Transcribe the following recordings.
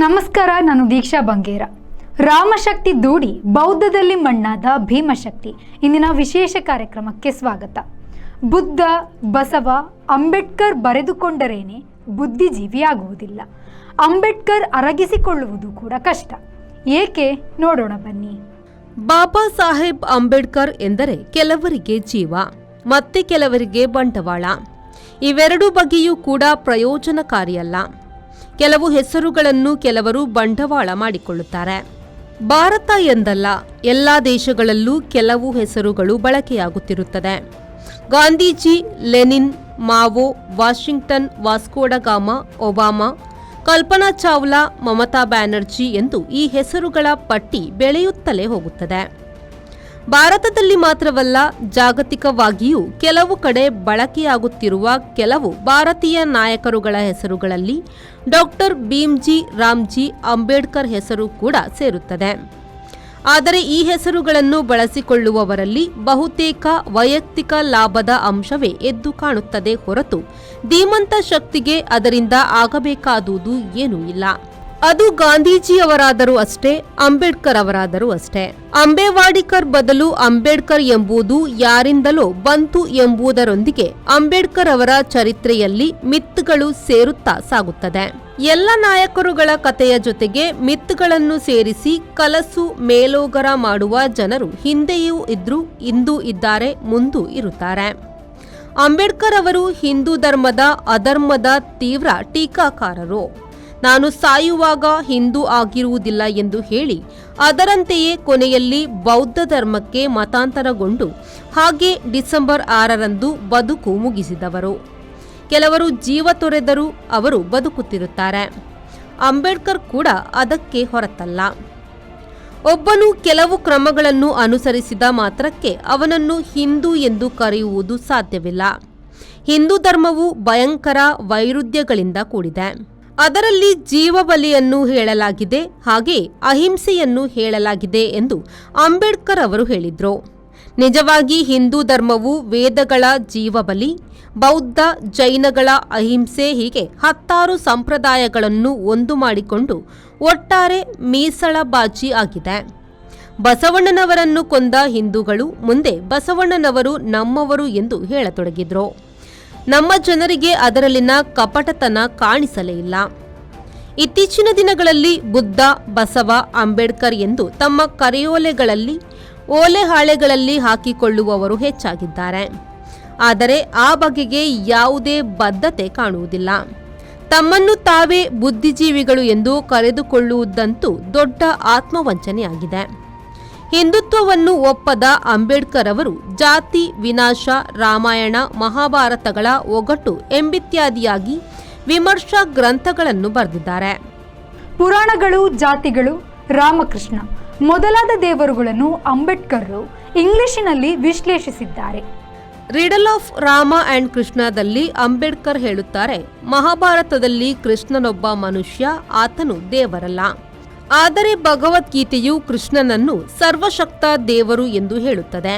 ನಮಸ್ಕಾರ, ನಾನು ದೀಕ್ಷಾ ಬಂಗೇರ. ರಾಮಶಕ್ತಿ ದೂಡಿ ಬೌದ್ಧದಲ್ಲಿ ಮಣ್ಣಾದ ಭೀಮಶಕ್ತಿ ಇಂದಿನ ವಿಶೇಷ ಕಾರ್ಯಕ್ರಮಕ್ಕೆ ಸ್ವಾಗತ. ಬುದ್ಧ, ಬಸವ, ಅಂಬೇಡ್ಕರ್ ಬರೆದುಕೊಂಡರೇನೆ ಬುದ್ಧಿಜೀವಿಯಾಗುವುದಿಲ್ಲ. ಅಂಬೇಡ್ಕರ್ ಅರಗಿಸಿಕೊಳ್ಳುವುದು ಕೂಡ ಕಷ್ಟ. ಏಕೆ ನೋಡೋಣ ಬನ್ನಿ. ಬಾಬಾ ಸಾಹೇಬ್ ಅಂಬೇಡ್ಕರ್ ಎಂದರೆ ಕೆಲವರಿಗೆ ಜೀವ, ಮತ್ತೆ ಕೆಲವರಿಗೆ ಬಂಡವಾಳ. ಇವೆರಡೂ ಬಗೆಯೂ ಕೂಡ ಪ್ರಯೋಜನಕಾರಿಯಲ್ಲ. ಕೆಲವು ಹೆಸರುಗಳನ್ನು ಕೆಲವರು ಬಂಡವಾಳ ಮಾಡಿಕೊಳ್ಳುತ್ತಾರೆ. ಭಾರತ ಎಂದಲ್ಲ, ಎಲ್ಲ ದೇಶಗಳಲ್ಲೂ ಕೆಲವು ಹೆಸರುಗಳು ಬಳಕೆಯಾಗುತ್ತಿರುತ್ತದೆ. Gandhiji, Lenin, Mao, Washington, Vasco da Gama, Obama, Kalpana Chawla, Mamata Banerjee ಎಂದು ಈ ಹೆಸರುಗಳ ಪಟ್ಟಿ ಬೆಳೆಯುತ್ತಲೇ ಹೋಗುತ್ತದೆ. ಭಾರತದಲ್ಲಿ ಮಾತ್ರವಲ್ಲ, ಜಾಗತಿಕವಾಗಿಯೂ ಕೆಲವು ಕಡೆ ಬಳಕೆಯಾಗುತ್ತಿರುವ ಕೆಲವು ಭಾರತೀಯ ನಾಯಕರುಗಳ ಹೆಸರುಗಳಲ್ಲಿ ಡಾಕ್ಟರ್ ಭೀಮ್ಜಿ ರಾಮ್ಜಿ ಅಂಬೇಡ್ಕರ್ ಹೆಸರು ಕೂಡ ಸೇರುತ್ತದೆ. ಆದರೆ ಈ ಹೆಸರುಗಳನ್ನು ಬಳಸಿಕೊಳ್ಳುವವರಲ್ಲಿ ಬಹುತೇಕ ವೈಯಕ್ತಿಕ ಲಾಭದ ಅಂಶವೇ ಎದ್ದು ಕಾಣುತ್ತದೆ ಹೊರತು ಧೀಮಂತ ಶಕ್ತಿಗೆ ಅದರಿಂದ ಆಗಬೇಕಾದುದು ಏನೂ ಇಲ್ಲ. ಅದು ಗಾಂಧೀಜಿಯವರಾದರೂ ಅಷ್ಟೇ, ಅಂಬೇಡ್ಕರ್ ಅವರಾದರೂ ಅಷ್ಟೇ. ಅಂಬೇವಾಡಿಕರ್ ಬದಲು ಅಂಬೇಡ್ಕರ್ ಎಂಬುದು ಯಾರಿಂದಲೋ ಬಂತು ಎಂಬುದರೊಂದಿಗೆ ಅಂಬೇಡ್ಕರ್ ಅವರ ಚರಿತ್ರೆಯಲ್ಲಿ ಮಿತ್ಗಳು ಸೇರುತ್ತಾ ಸಾಗುತ್ತದೆ. ಎಲ್ಲ ನಾಯಕರುಗಳ ಕಥೆಯ ಜೊತೆಗೆ ಮಿತ್ಗಳನ್ನು ಸೇರಿಸಿ ಕಲಸು ಮೇಲೋಗರ ಮಾಡುವ ಜನರು ಹಿಂದೆಯೂ ಇದ್ರು, ಇಂದೂ ಇದ್ದಾರೆ, ಮುಂದೂ ಇರುತ್ತಾರೆ. ಅಂಬೇಡ್ಕರ್ ಅವರು ಹಿಂದೂ ಧರ್ಮದ ಅಧರ್ಮದ ತೀವ್ರ ಟೀಕಾಕಾರರು. ನಾನು ಸಾಯುವಾಗ ಹಿಂದೂ ಆಗಿರುವುದಿಲ್ಲ ಎಂದು ಹೇಳಿ ಅದರಂತೆಯೇ ಕೊನೆಯಲ್ಲಿ ಬೌದ್ಧ ಧರ್ಮಕ್ಕೆ ಮತಾಂತರಗೊಂಡು ಹಾಗೆ ಡಿಸೆಂಬರ್ 6ರಂದು ಬದುಕು ಮುಗಿಸಿದವರು. ಕೆಲವರು ಜೀವ ತೊರೆದರೂ ಅವರು ಬದುಕುತ್ತಿರುತ್ತಾರೆ. ಅಂಬೇಡ್ಕರ್ ಕೂಡ ಅದಕ್ಕೆ ಹೊರತಲ್ಲ. ಒಬ್ಬನು ಕೆಲವು ಕ್ರಮಗಳನ್ನು ಅನುಸರಿಸಿದ ಮಾತ್ರಕ್ಕೆ ಅವನನ್ನು ಹಿಂದೂ ಎಂದು ಕರೆಯುವುದು ಸಾಧ್ಯವಿಲ್ಲ. ಹಿಂದೂ ಧರ್ಮವು ಭಯಂಕರ ವೈರುಧ್ಯಗಳಿಂದ ಕೂಡಿದೆ. ಅದರಲ್ಲಿ ಜೀವಬಲಿಯನ್ನು ಹೇಳಲಾಗಿದೆ, ಹಾಗೆ ಅಹಿಂಸೆಯನ್ನು ಹೇಳಲಾಗಿದೆ ಎಂದು ಅಂಬೇಡ್ಕರ್ ಅವರು ಹೇಳಿದರು. ನಿಜವಾಗಿ ಹಿಂದೂ ಧರ್ಮವು ವೇದಗಳ ಜೀವಬಲಿ, ಬೌದ್ಧ, ಜೈನಗಳ ಅಹಿಂಸೆ ಹೀಗೆ 10 ಸಂಪ್ರದಾಯಗಳನ್ನು ಒಂದು ಮಾಡಿಕೊಂಡು ಒಟ್ಟಾರೆ ಮೀಸಳಬಾಜಿ ಆಗಿದೆ. ಬಸವಣ್ಣನವರನ್ನು ಕೊಂದ ಹಿಂದೂಗಳು ಮುಂದೆ ಬಸವಣ್ಣನವರು ನಮ್ಮವರು ಎಂದು ಹೇಳತೊಡಗಿದ್ರು. ನಮ್ಮ ಜನರಿಗೆ ಅದರಲ್ಲಿನ ಕಪಟತನ ಕಾಣಿಸಲೇ ಇಲ್ಲ. ಇತ್ತೀಚಿನ ದಿನಗಳಲ್ಲಿ ಬುದ್ಧ, ಬಸವ, ಅಂಬೇಡ್ಕರ್ ಎಂದು ತಮ್ಮ ಕರೆಯೋಲೆಗಳಲ್ಲಿ ಓಲೆ ಹಾಳೆಗಳಲ್ಲಿ ಹಾಕಿಕೊಳ್ಳುವವರು ಹೆಚ್ಚಾಗಿದ್ದಾರೆ. ಆದರೆ ಆ ಬಗೆಗೆ ಯಾವುದೇ ಬದ್ಧತೆ ಕಾಣುವುದಿಲ್ಲ. ತಮ್ಮನ್ನು ತಾವೇ ಬುದ್ಧಿಜೀವಿಗಳು ಎಂದು ಕರೆದುಕೊಳ್ಳುವುದಂತೂ ದೊಡ್ಡ ಆತ್ಮವಂಚನೆಯಾಗಿದೆ. ಹಿಂದುತ್ವವನ್ನು ಒಪ್ಪದ ಅಂಬೇಡ್ಕರ್ ಅವರು ಜಾತಿ ವಿನಾಶ, ರಾಮಾಯಣ, ಮಹಾಭಾರತಗಳ ಒಗಟು ಎಂಬಿತ್ಯಾದಿಯಾಗಿ ವಿಮರ್ಶಾ ಗ್ರಂಥಗಳನ್ನು ಬರೆದಿದ್ದಾರೆ. ಪುರಾಣಗಳು, ಜಾತಿಗಳು, ರಾಮಕೃಷ್ಣ ಮೊದಲಾದ ದೇವರುಗಳನ್ನು ಅಂಬೇಡ್ಕರ್ ಇಂಗ್ಲಿಷಿನಲ್ಲಿ ವಿಶ್ಲೇಷಿಸಿದ್ದಾರೆ. ರಿಡಲ್ ಆಫ್ ರಾಮ ಅಂಡ್ ಕೃಷ್ಣದಲ್ಲಿ ಅಂಬೇಡ್ಕರ್ ಹೇಳುತ್ತಾರೆ, ಮಹಾಭಾರತದಲ್ಲಿ ಕೃಷ್ಣನೊಬ್ಬ ಮನುಷ್ಯ, ಆತನು ದೇವರಲ್ಲ. ಆದರೆ ಭಗವದ್ಗೀತೆಯು ಕೃಷ್ಣನನ್ನು ಸರ್ವಶಕ್ತ ದೇವರು ಎಂದು ಹೇಳುತ್ತದೆ.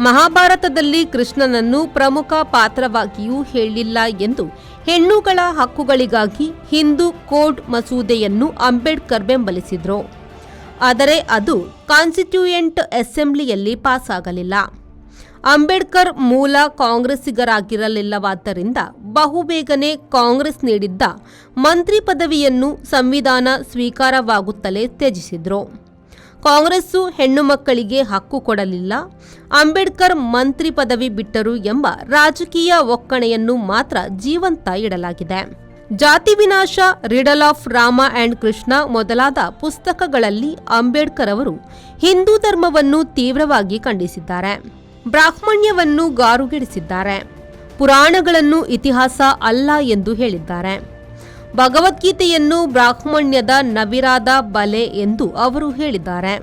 ಮಹಾಭಾರತದಲ್ಲಿ ಕೃಷ್ಣನನ್ನು ಪ್ರಮುಖ ಪಾತ್ರವಾಗಿಯೂ ಹೇಳಿಲ್ಲ ಎಂದು ಹೆಣ್ಣುಗಳ ಹಕ್ಕುಗಳಿಗಾಗಿ ಹಿಂದೂ ಕೋಡ್ ಮಸೂದೆಯನ್ನು ಅಂಬೇಡ್ಕರ್ ಬೆಂಬಲಿಸಿದರು. ಆದರೆ ಅದು ಕಾನ್ಸ್ಟಿಟ್ಯೂಯೆಂಟ್ ಅಸೆಂಬ್ಲಿಯಲ್ಲಿ ಪಾಸ್ ಆಗಲಿಲ್ಲ. ಅಂಬೇಡ್ಕರ್ ಮೂಲ ಕಾಂಗ್ರೆಸ್ಸಿಗರಾಗಿರಲಿಲ್ಲವಾದ್ದರಿಂದ ಬಹುಬೇಗನೆ ಕಾಂಗ್ರೆಸ್ ನೀಡಿದ್ದ ಮಂತ್ರಿ ಪದವಿಯನ್ನು ಸಂವಿಧಾನ ಸ್ವೀಕಾರವಾಗುತ್ತಲೇ ತ್ಯಜಿಸಿದ್ರು. ಕಾಂಗ್ರೆಸ್ಸು ಹೆಣ್ಣು ಮಕ್ಕಳಿಗೆ ಹಕ್ಕು ಕೊಡಲಿಲ್ಲ, ಅಂಬೇಡ್ಕರ್ ಮಂತ್ರಿ ಪದವಿ ಬಿಟ್ಟರು ಎಂಬ ರಾಜಕೀಯ ಒಕ್ಕಣೆಯನ್ನು ಮಾತ್ರ ಜೀವಂತ ಇಡಲಾಗಿದೆ. ಜಾತಿ ವಿನಾಶ, Riddle of Rama and Krishna ಮೊದಲಾದ ಪುಸ್ತಕಗಳಲ್ಲಿ ಅಂಬೇಡ್ಕರ್ ಅವರು ಹಿಂದೂ ಧರ್ಮವನ್ನು ತೀವ್ರವಾಗಿ ಖಂಡಿಸಿದ್ದಾರೆ. ಬ್ರಾಹ್ಮಣ್ಯವನ್ನು ಗಾರುಗೆಡಿಸಿದ್ದಾರೆ. ಪುರಾಣಗಳನ್ನು ಇತಿಹಾಸ ಅಲ್ಲ ಎಂದು ಹೇಳಿದ್ದಾರೆ. ಭಗವದ್ಗೀತೆಯನ್ನು ಬ್ರಾಹ್ಮಣ್ಯದ ನವಿರಾದ ಬಲೆ ಎಂದು ಅವರು ಹೇಳಿದ್ದಾರೆ.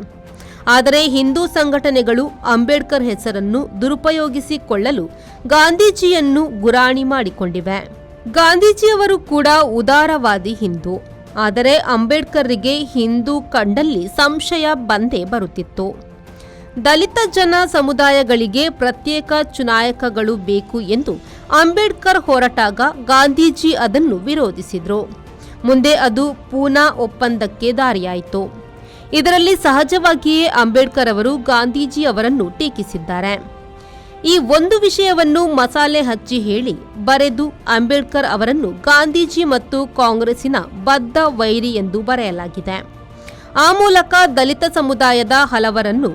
ಆದರೆ ಹಿಂದೂ ಸಂಘಟನೆಗಳು ಅಂಬೇಡ್ಕರ್ ಹೆಸರನ್ನು ದುರುಪಯೋಗಿಸಿಕೊಳ್ಳಲು ಗಾಂಧೀಜಿಯನ್ನು ಗುರಾಣಿ ಮಾಡಿಕೊಂಡಿವೆ. ಗಾಂಧೀಜಿಯವರು ಕೂಡ ಉದಾರವಾದಿ ಹಿಂದೂ. ಆದರೆ ಅಂಬೇಡ್ಕರ್ರಿಗೆ ಹಿಂದೂ ಕಂಡಲ್ಲಿ ಸಂಶಯ ಬಂದೇ ಬರುತ್ತಿತ್ತು. ದಲಿತ ಜನ ಸಮುದಾಯಗಳಿಗೆ ಪ್ರತ್ಯೇಕ ಚುನಾಯಕಗಳು ಬೇಕು ಎಂದು ಅಂಬೇಡ್ಕರ್ ಹೊರಟಾಗ ಗಾಂಧೀಜಿ ಅದನ್ನು ವಿರೋಧಿಸಿದರು. ಮುಂದೆ ಅದು ಪೂನಾ ಒಪ್ಪಂದಕ್ಕೆ ದಾರಿಯಾಯಿತು. ಇದರಲ್ಲಿ ಸಹಜವಾಗಿಯೇ ಅಂಬೇಡ್ಕರ್ ಅವರು ಗಾಂಧೀಜಿ ಅವರನ್ನು ಟೀಕಿಸಿದ್ದಾರೆ. ಈ ಒಂದು ವಿಷಯವನ್ನು ಮಸಾಲೆ ಹಚ್ಚಿ ಹೇಳಿ ಬರೆದು ಅಂಬೇಡ್ಕರ್ ಅವರನ್ನು ಗಾಂಧೀಜಿ ಮತ್ತು ಕಾಂಗ್ರೆಸ್ಸಿನ ಬದ್ಧ ವೈರಿ ಎಂದು ಬರೆಯಲಾಗಿದೆ. ಆ ಮೂಲಕ ದಲಿತ ಸಮುದಾಯದ ಹಲವರನ್ನು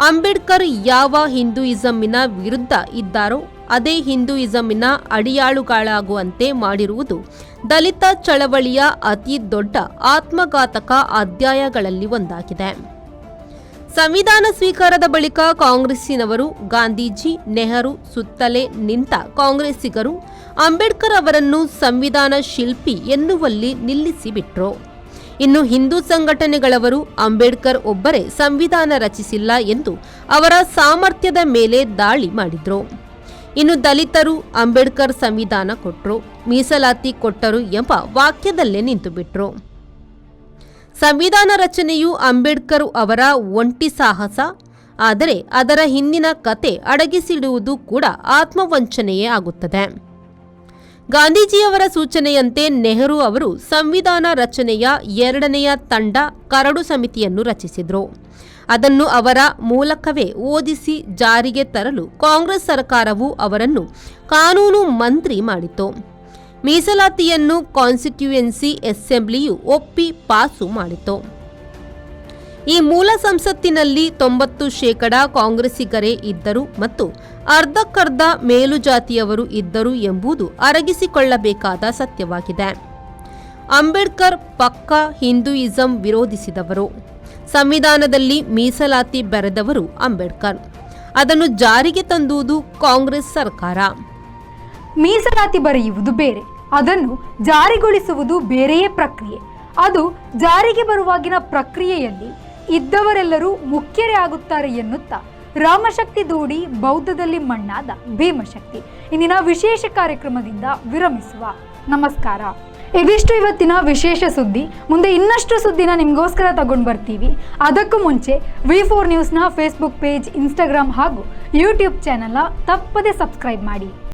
ಅಂಬೇಡ್ಕರ್ ಯಾವ ಹಿಂದೂಯಿಸಂನ ವಿರುದ್ಧ ಇದ್ದಾರೋ ಅದೇ ಹಿಂದೂಯಿಸಂನ ಅಡಿಯಾಳುಗಳಾಗುವಂತೆ ಮಾಡಿರುವುದು ದಲಿತ ಚಳವಳಿಯ ಅತಿ ದೊಡ್ಡ ಆತ್ಮಘಾತಕ ಅಧ್ಯಾಯಗಳಲ್ಲಿ ಒಂದಾಗಿದೆ. ಸಂವಿಧಾನ ಸ್ವೀಕಾರದ ಬಳಿಕ ಕಾಂಗ್ರೆಸ್ಸಿನವರು ಗಾಂಧೀಜಿ, ನೆಹರು ಸುತ್ತಲೇ ನಿಂತ ಕಾಂಗ್ರೆಸ್ಸಿಗರು ಅಂಬೇಡ್ಕರ್ ಅವರನ್ನು ಸಂವಿಧಾನ ಶಿಲ್ಪಿ ಎನ್ನುವಲ್ಲಿ ನಿಲ್ಲಿಸಿಬಿಟ್ರು. ಇನ್ನು ಹಿಂದೂ ಸಂಘಟನೆಗಳವರು ಅಂಬೇಡ್ಕರ್ ಒಬ್ಬರೇ ಸಂವಿಧಾನ ರಚಿಸಿಲ್ಲ ಎಂದು ಅವರ ಸಾಮರ್ಥ್ಯದ ಮೇಲೆ ದಾಳಿ ಮಾಡಿದ್ರು. ಇನ್ನು ದಲಿತರು ಅಂಬೇಡ್ಕರ್ ಸಂವಿಧಾನ ಕೊಟ್ಟರು, ಮೀಸಲಾತಿ ಕೊಟ್ಟರು ಎಂಬ ವಾಕ್ಯದಲ್ಲೇ ನಿಂತುಬಿಟ್ರು. ಸಂವಿಧಾನ ರಚನೆಯು ಅಂಬೇಡ್ಕರ್ ಅವರ ಒಂಟಿ ಸಾಹಸ. ಆದರೆ ಅದರ ಹಿಂದಿನ ಕತೆ ಅಡಗಿಸಿಡುವುದು ಕೂಡ ಆತ್ಮವಂಚನೆಯೇ ಆಗುತ್ತದೆ. ಗಾಂಧೀಜಿಯವರ ಸೂಚನೆಯಂತೆ ನೆಹರು ಅವರು ಸಂವಿಧಾನ ರಚನೆಯ 2ನೆಯ ತಂಡ ಕರಡು ಸಮಿತಿಯನ್ನು ರಚಿಸಿದರು. ಅದನ್ನು ಅವರ ಮೂಲಕವೇ ಓದಿಸಿ ಜಾರಿಗೆ ತರಲು ಕಾಂಗ್ರೆಸ್ ಸರ್ಕಾರವು ಅವರನ್ನು ಕಾನೂನು ಮಂತ್ರಿ ಮಾಡಿತು. ಮೀಸಲಾತಿಯನ್ನು ಕಾನ್ಸ್ಟಿಟ್ಯೂಯೆನ್ಸಿ ಅಸೆಂಬ್ಲಿಯು ಒಪ್ಪಿ ಪಾಸು ಮಾಡಿತು. ಈ ಮೂಲ ಸಂಸತ್ತಿನಲ್ಲಿ 90% ಕಾಂಗ್ರೆಸ್ಸಿಗರೇ ಇದ್ದರು ಮತ್ತು ಅರ್ಧಕ್ಕರ್ಧ ಮೇಲುಜಾತಿಯವರು ಇದ್ದರು ಎಂಬುದು ಅರಗಿಸಿಕೊಳ್ಳಬೇಕಾದ ಸತ್ಯವಾಗಿದೆ. ಅಂಬೇಡ್ಕರ್ ಪಕ್ಕಾ ಹಿಂದೂಯಿಸಂ ವಿರೋಧಿಸಿದವರು. ಸಂವಿಧಾನದಲ್ಲಿ ಮೀಸಲಾತಿ ಬರೆದವರು ಅಂಬೇಡ್ಕರ್. ಅದನ್ನು ಜಾರಿಗೆ ತಂದುವುದು ಕಾಂಗ್ರೆಸ್ ಸರ್ಕಾರ. ಮೀಸಲಾತಿ ಬರೆಯುವುದು ಬೇರೆ, ಅದನ್ನು ಜಾರಿಗೊಳಿಸುವುದು ಬೇರೆಯೇ ಪ್ರಕ್ರಿಯೆ. ಅದು ಜಾರಿಗೆ ಬರುವಾಗಿನ ಪ್ರಕ್ರಿಯೆಯಲ್ಲಿ ಇದ್ದವರೆಲ್ಲರೂ ಮುಖ್ಯರೇ ಆಗುತ್ತಾರೆ ಎನ್ನುತ್ತಾ ರಾಮಶಕ್ತಿ ದೂಡಿ ಬೌದ್ಧದಲ್ಲಿ ಮಣ್ಣಾದ ಭೀಮಶಕ್ತಿ ಇಂದಿನ ವಿಶೇಷ ಕಾರ್ಯಕ್ರಮದಿಂದ ವಿರಮಿಸುವ. ನಮಸ್ಕಾರ. ಇದಿಷ್ಟು ಇವತ್ತಿನ ವಿಶೇಷ ಸುದ್ದಿ. ಮುಂದೆ ಇನ್ನಷ್ಟು ಸುದ್ದಿನ ನಿಮಗೋಸ್ಕರ ತಗೊಂಡು ಬರ್ತೀವಿ. ಅದಕ್ಕೂ ಮುಂಚೆ V4 ನ್ಯೂಸ್ನ ಫೇಸ್ಬುಕ್ ಪೇಜ್, ಇನ್ಸ್ಟಾಗ್ರಾಮ್ ಹಾಗೂ ಯೂಟ್ಯೂಬ್ ಚಾನೆಲ್ನ ತಪ್ಪದೇ ಸಬ್ಸ್ಕ್ರೈಬ್ ಮಾಡಿ.